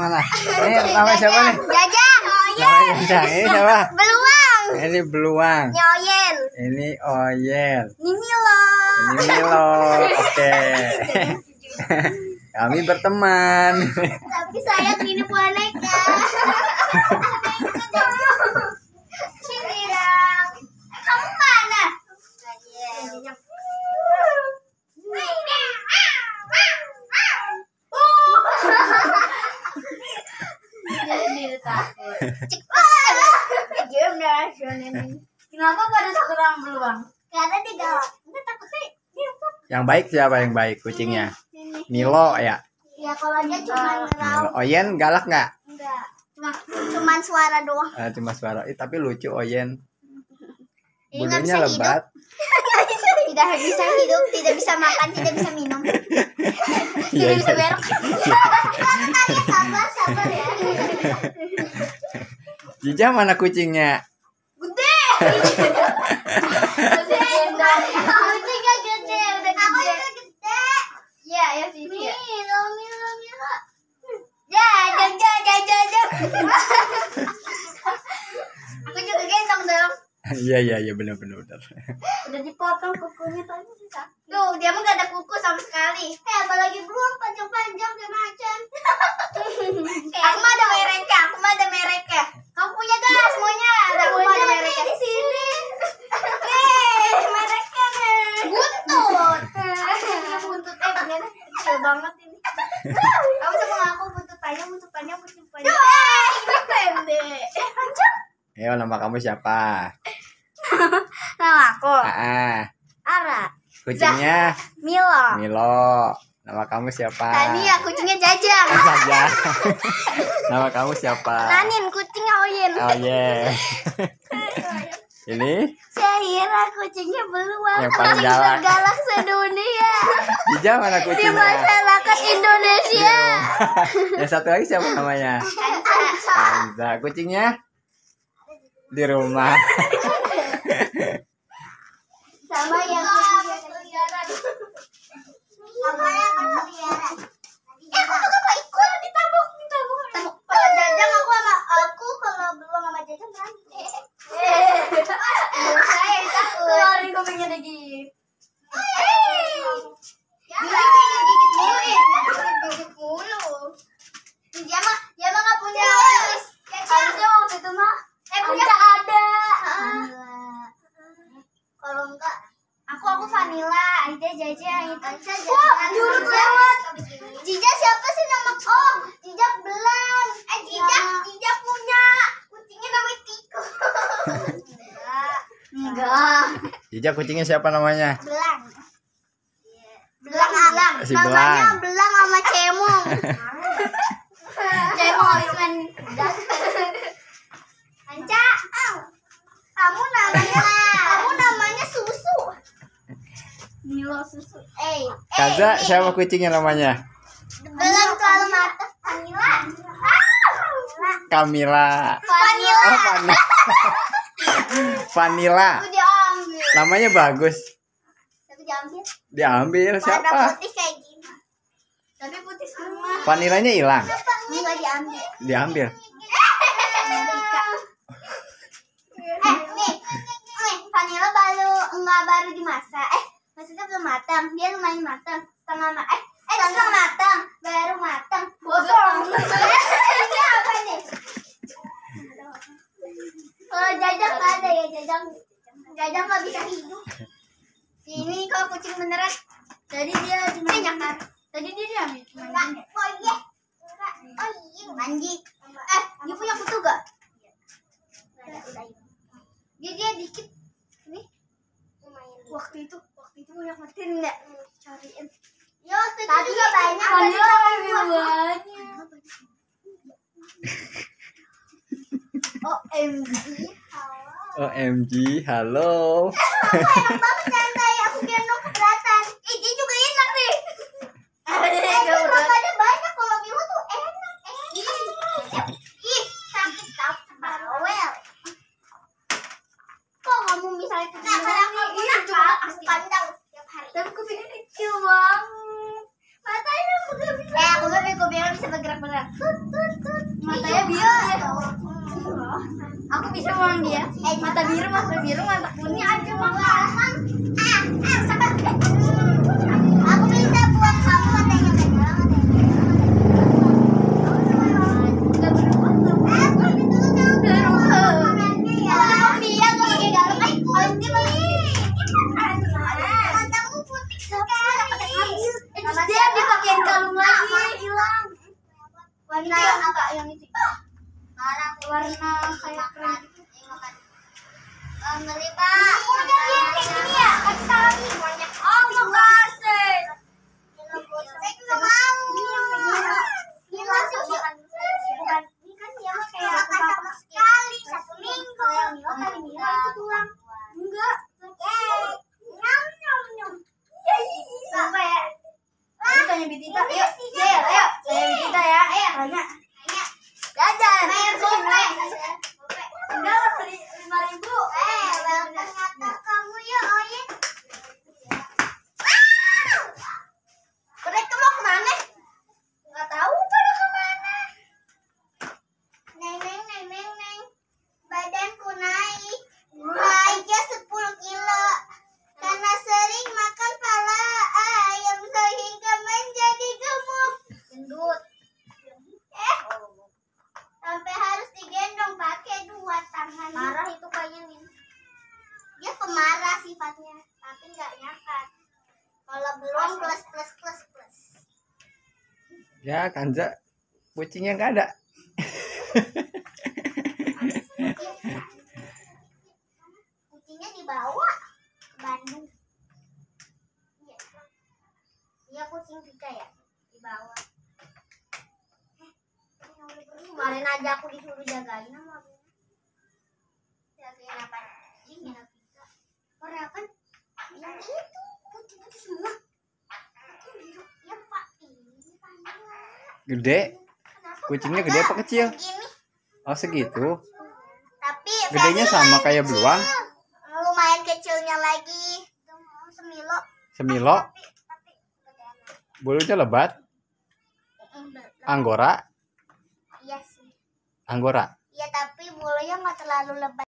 mana? Ini nama siapa nih? Jajang. Namanya Jajang. Ini siapa? Beluang. Ini Beluang. Nyoyen. Ini Oyel. Ini Milo. Ini Milo. Oke. Kami berteman. Tapi saya ini boneka. Sini dong. Kamu mana? Kenapa pada takut sama beluang? Karena dia galak. Enggak takut sih. Yang baik siapa yang baik kucingnya? Milo ya. Ya kalau dia cuma Milo. Oyen galak nggak? enggak. Cuman suara doang. Cuma suara. Tapi lucu Oyen. Ini nggak Bulunya bisa lebat. Tidak bisa hidup, tidak bisa makan, tidak bisa minum. Tidak bisa berak. Sabar ya. Jija mana kucingnya? Gede. Kucingnya gede, udah gede. Aku juga gede. Iya, ya sih. Milo. Jajang. Aku juga gendong dong. Iya benar. Udah dipotong kukunya tadi sisa. Tuh, dia mah gak ada kuku sama sekali. Apalagi beruang panjang-panjang kayak macan. Aku mah ada mereknya. Kamu punya gak semuanya? Aku mah ada mereknya di sini. Nih, mereknya nih. Buntut. Buntut bener kecil banget ini. Kamu sama aku buntut panjang. Pendek. Panjang. Ayo nama kamu siapa? Nama aku Ara. Kucingnya Milo. Nama kamu siapa? Tania, kucingnya Jajang. Saja. Nama kamu siapa? Nanin, kucingnya Oyen. Oh yeah. Ini Syahira, kucingnya Beluang. yang paling Kucing galak. tergalak sedunia Jija mana di kucingnya? masyarakat Indonesia. Yang satu lagi siapa namanya? Hamza. Kucingnya di rumah. Sama yang peliharaan. Sama yang peliharaan. Aku juga mau ikut ditabuk. Kalau Jajang aku kalau Beluang sama Jajang berani. Saya takut. Keluarin kupingnya lagi. Gigit mulu. Dia mah nggak punya. Harusnya waktu itu mah punya ada. Kalau enggak, aku vanilla, Aida Jajang itu. Wah, jurus lewat. Jija siapa sih nama? Oh, Jija Belang. Jija punya kucingnya namanya Tiko. Enggak. Jija kucingnya siapa namanya? Belang. Belang. Si Namanya Belang. Belang sama Cemong. Cemong habis main. Anca, kamu namanya Susu. Milo Susu. Kaza siapa kucingnya namanya? Belum terlalu matang. Kamila. Vanilla. Oh, Vanilla. Aku diambil. Namanya bagus. Tapi diambil. Diambil Warna siapa? putih kayak gini. Tapi putih semua. Vanilanya hilang. Enggak diambil. Diambil. Nih, vanilla baru dimasak. Maksudnya belum matang. Dia lumayan matang. Setengah matang. Baru matang. Gosong. Ini apa nih? Kalau Jajang nggak ada ya, Jajang nggak bisa hidup. Ini kalau kucing beneran. Tadi dia nyakar. Tadi dia diambil. Oh iya. Manji. Dia punya kutu gak? Dia dikit. Nih. Waktu itu banyak matiin enggak? Cariin. Ya waktu itu juga banyak. OMG, halo. Aku enak banget santai. Aku gendong keberatan. Dia juga enak nih. Makannya banyak. Kalau Milo tuh enak. Sakit tau. Bawel. Kok kamu misalnya aku pandang setiap hari. Tapi kupingnya kecil banget. Matanya aku bilang bisa bergerak teriak tut tut tut. Matanya biru ya. Aku bisa melawan dia. Mata biru, mata kuning aja makan. Aku bisa buang kamu matanya ke dalam. Dia dipakein kalung lagi hilang. Warna apa yang itu? Warna kayak keren. Beli Pak. Udah kayak gini ya? Kasih lagi banyak. Oh, makasih. Saya nggak mau. Ini langsung bukan. Ini kan dia mah kayak sama sekali 1 minggu. Kali Mira itu tulang. Enggak. Nyam nyam nyam. Apa ya? Ayo tanya Bitita. Ayo. Ayo. Saya Bitita ya. Ayo. Tanya. Jajan. Bayar gope. Enggak lah 5.000. Ternyata kamu ya Oyin. Mereka mau kemana? Nggak tahu pada kemana. Neng. Badanku naik. Aja 10 kilo. Karena sering makan pala ayam sehingga menjadi gemuk. Gendut. Sampai harus digendong pakai 2 tangan. Marah itu kayaknya nih. Dia pemarah sifatnya, tapi nggak nyakat. Kalau belum plus. Ya, Kanza, kucingnya nggak ada. Kucingnya dibawa ke Bandung. Iya kucing kita ya, dibawa. Kemarin aja aku disuruh jagain sama aku. Jagain apa? Ini kita. Warna apa? Yang itu putih-putih semua. Itu biru. Ya Pak, ini panjang. Gede. Kucingnya gede apa kecil? Segini. Oh, segitu. Tapi Gedenya sama kayak beruang. Lumayan kecilnya lagi. Semilo. Semilo. Tapi gedean. Bulunya lebat. Anggora. Iya sih. Anggora. Iya tapi bulunya nggak terlalu lebat.